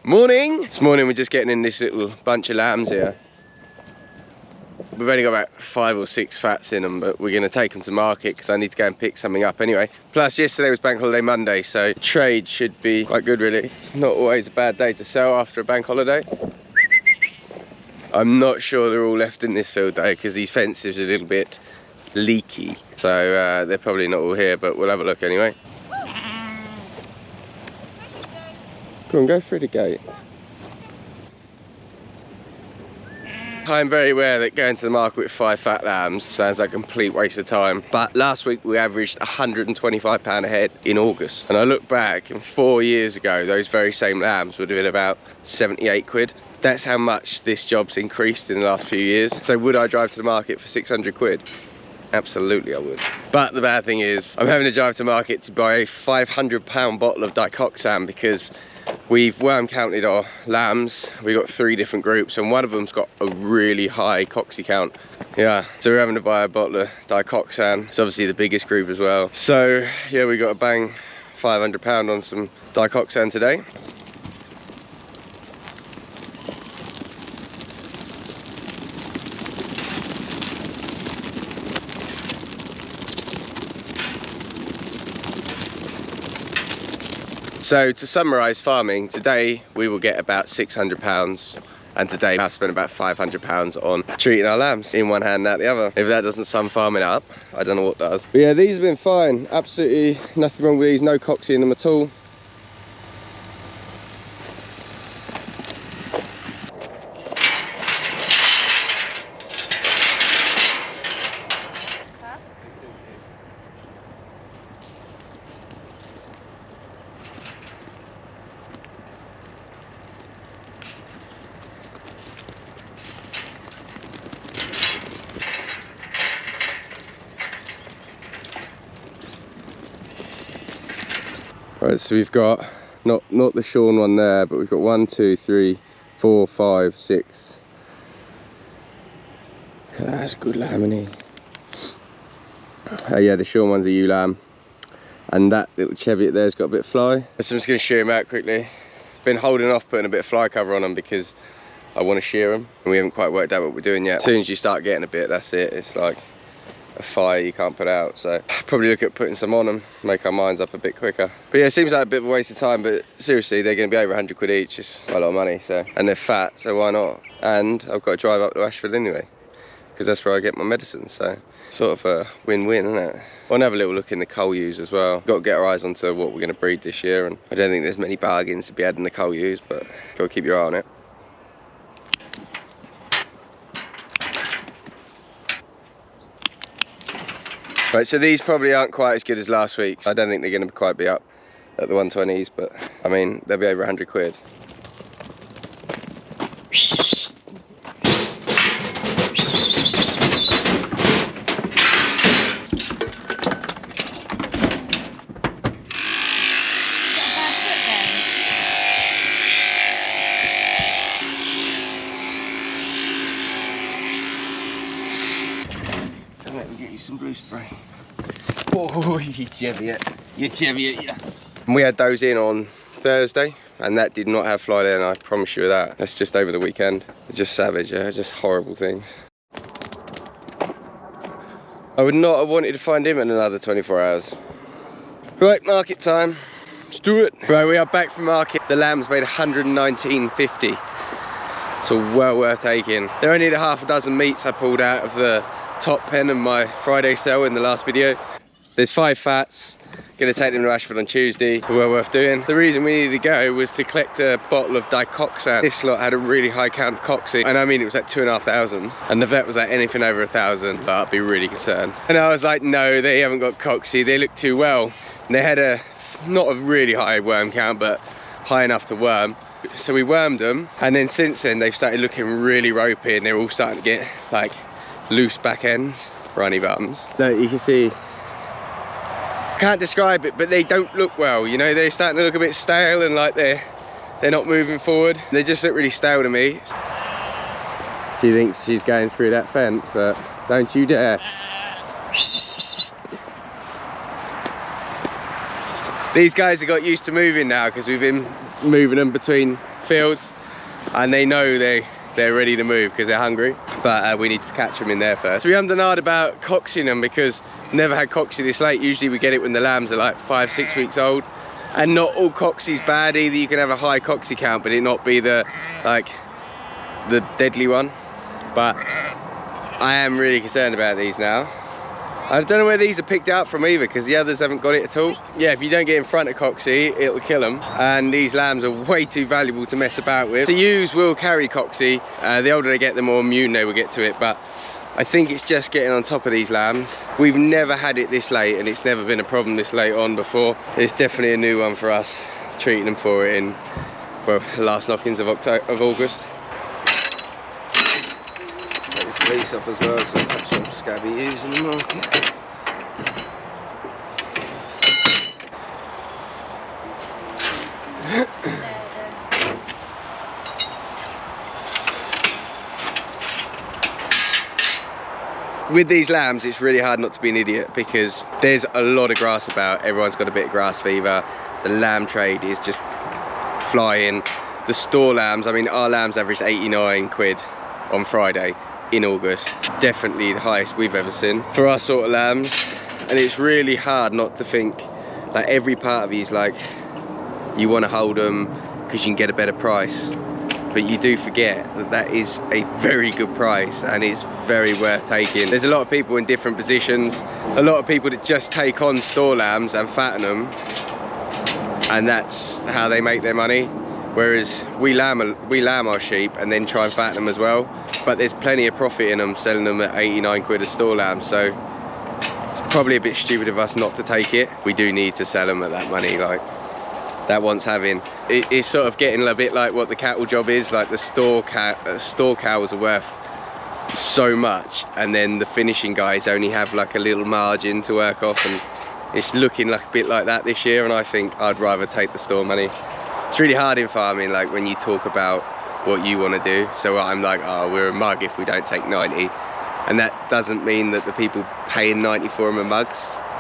Morning! This morning we're just getting in this little bunch of lambs here. We've only got about 5 or 6 fats in them, but we're going to take them to market because I need to go and pick something up anyway. Plus yesterday was Bank Holiday Monday, so trade should be quite good really. It's not always a bad day to sell after a bank holiday. I'm not sure they're all left in this field though, because these fences are a little bit leaky. So they're probably not all here, but we'll have a look anyway. Go on, go through the gate. I'm very aware that going to the market with 5 fat lambs sounds like a complete waste of time, but last week we averaged £125 a head in August, and I look back and 4 years ago those very same lambs would have been about 78 quid. That's how much this job's increased in the last few years. So would I drive to the market for 600 quid? Absolutely I would. But the bad thing is I'm having to drive to market to buy a £500 bottle of dicoxan because we've worm counted our lambs. We've got 3 different groups and one of them's got a really high cocc count. Yeah, so we're having to buy a bottle of dicoxan. It's obviously the biggest group as well. So yeah, we got to bang £500 on some dicoxan today. So to summarise farming, today we will get about £600 and today I've spent about £500 on treating our lambs in one hand and out the other. If that doesn't sum farming up, I don't know what does. But yeah, these have been fine. Absolutely nothing wrong with these, no cocc in them at all. Right, so we've got not the shorn one there, but we've got 1, 2, 3, 4, 5, 6. That's a good lamb, isn't he? Yeah, the shorn one's a ewe lamb, and that little cheviot there's got a bit of fly. So I'm just going to shear him out quickly. Been holding off putting a bit of fly cover on them because I want to shear them, and we haven't quite worked out what we're doing yet. As soon as you start getting a bit, that's it. It's like a fire you can't put out, so probably look at putting some on them, make our minds up a bit quicker. But yeah, it seems like a bit of a waste of time, but seriously, they're going to be over 100 quid each. It's a lot of money, so, and they're fat, so why not? And I've got to drive up to Ashford anyway, because that's where I get my medicine, so sort of a win-win, isn't it? I want to have a little look in the cull ewes as well. Got to get our eyes onto what we're going to breed this year, and I don't think there's many bargains to be had in the cull ewes, but got to keep your eye on it. Right, so these probably aren't quite as good as last week. I don't think they're going to quite be up at the 120s, but I mean, they'll be over 100 quid. Let me get you some blue spray. Oh, you cheviot, yeah. And we had those in on Thursday, and that did not have fly there, and I promise you that. That's just over the weekend. They're just savage, yeah, just horrible things. I would not have wanted to find him in another 24 hours. Right, market time. Let's do it. Right, we are back from market. The lambs made 119.50. So well worth taking. They're only the half a dozen meats I pulled out of the top pen of my Friday sale in the last video. There's 5 fats. Gonna take them to Ashford on Tuesday, so well worth doing. The reason we needed to go was to collect a bottle of dicoxan. This lot had a really high count of cocc, and I mean it was like 2,500, and the vet was like anything over 1,000, but I'd be really concerned. And I was like, no, they haven't got cocc, they look too well. And they had not a really high worm count, but high enough to worm. So we wormed them, and then since then they've started looking really ropey, and they're all starting to get like loose back ends, runny bums. Look, you can see, can't describe it, but they don't look well, you know, they're starting to look a bit stale, and like they're not moving forward. They just look really stale to me. She thinks she's going through that fence, don't you dare. These guys have got used to moving now because we've been moving them between fields, and they know they're ready to move because they're hungry. But we need to catch them in there first. We haven't denied about coxing them because never had coxy this late. Usually we get it when the lambs are like 5-6 weeks old. And not all coxy's bad either. You can have a high coxy count, but it not be the deadly one. But I am really concerned about these now. I don't know where these are picked out from either, because the others haven't got it at all. Yeah, if you don't get in front of coxy, it'll kill them. And these lambs are way too valuable to mess about with. The ewes will carry coxy. The older they get, the more immune they will get to it. But I think it's just getting on top of these lambs. We've never had it this late, and it's never been a problem this late on before. It's definitely a new one for us, treating them for it in, well, the last knockings of August. Take this fleece off as well, so it's actually some scabby ewes in the market. With these lambs, it's really hard not to be an idiot because there's a lot of grass about. Everyone's got a bit of grass fever. The lamb trade is just flying. The store lambs, I mean, our lambs averaged 89 quid on Friday in August. Definitely the highest we've ever seen for our sort of lambs. And it's really hard not to think, like, every part of you is like, you want to hold them because you can get a better price. But you do forget that that is a very good price and it's very worth taking. There's a lot of people in different positions. A lot of people that just take on store lambs and fatten them, and that's how they make their money. Whereas we lamb our sheep and then try and fatten them as well. But there's plenty of profit in them selling them at 89 quid a store lamb. So it's probably a bit stupid of us not to take it. We do need to sell them at that money, like. That wants having. It's sort of getting a bit like what the cattle job is, like the store cows are worth so much, and then the finishing guys only have like a little margin to work off, and it's looking like a bit like that this year, and I think I'd rather take the store money. It's really hard in farming, like when you talk about what you want to do. So I'm like, oh, we're a mug if we don't take 90, and that doesn't mean that the people paying 90 for them are mugs.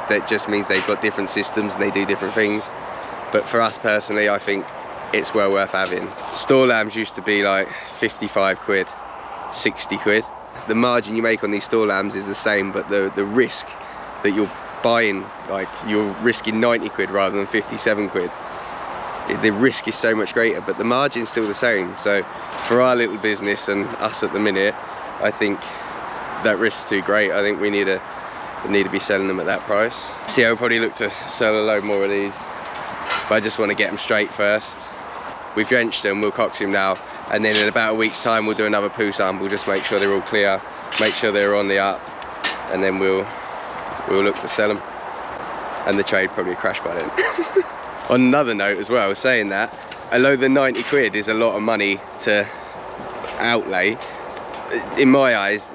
That just means they've got different systems and they do different things. But for us personally, I think it's well worth having. Store lambs used to be like 55 quid, 60 quid. The margin you make on these store lambs is the same, but the risk that you're buying, like you're risking 90 quid rather than 57 quid. The risk is so much greater, but the margin's still the same. So for our little business and us at the minute, I think that risk's too great. I think we need to be selling them at that price. See, I'll probably look to sell a load more of these. But I just want to get them straight first. We've drenched them, we'll cox them now, and then in about a week's time we'll do another poo sample, just make sure they're all clear, make sure they're on the up, and then we'll look to sell them. And the trade probably crash by then. On another note as well, saying that, although the 90 quid is a lot of money to outlay, in my eyes,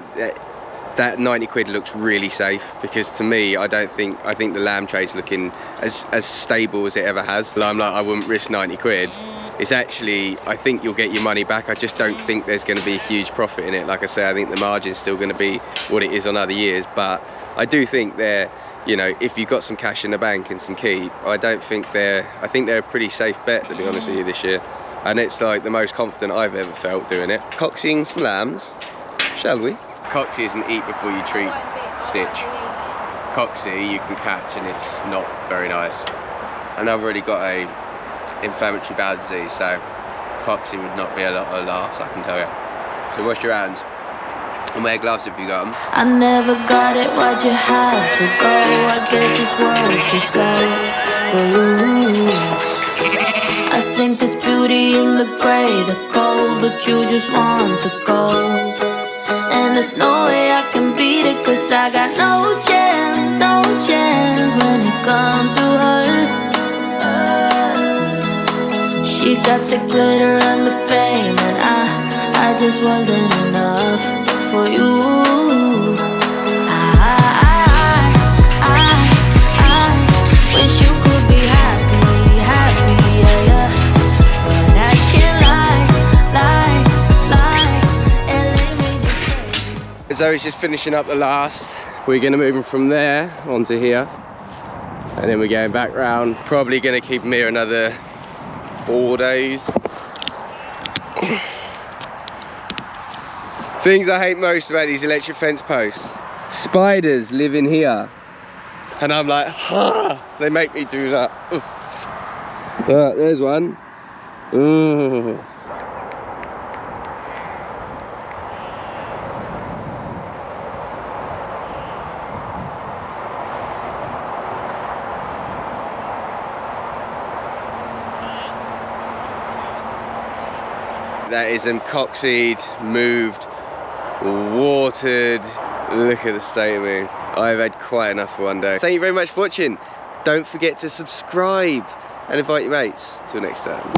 that 90 quid looks really safe, because to me, I think the lamb trade's looking as stable as it ever has. I'm like, I wouldn't risk 90 quid. It's actually, I think you'll get your money back. I just don't think there's going to be a huge profit in it. Like I say, I think the margin's still going to be what it is on other years, but I do think they're, you know, if you've got some cash in the bank and some keep, I think they're a pretty safe bet, to be honest with you, this year. And it's like the most confident I've ever felt doing it. Coxing some lambs, shall we? Coxy isn't eat before you treat sitch. Coxy you can catch and it's not very nice. And I've already got a inflammatory bowel disease, so coxy would not be a lot of laughs, I can tell you. So wash your hands and wear gloves if you got them. I never got it, why'd you have to go? I guess this world's too slow for you. I think there's beauty in the grey, the cold, but you just want the gold. And there's no way I can beat it, cause I got no chance when it comes to her. She got the glitter and the fame, and I just wasn't enough for you. I wish you could be happy, yeah, yeah. But I can't lie, LA made you crazy. Zoe's just finishing up the last. We're gonna move them from there onto here, and then we're going back round. Probably gonna keep them here another 4 days. Things I hate most about these electric fence posts. Spiders live in here. And I'm like, ah, they make me do that. There's one. Ugh. That is cocc, moved, watered. Look at the state of me. I've had quite enough for one day. Thank you very much for watching. Don't forget to subscribe and invite your mates. Till next time.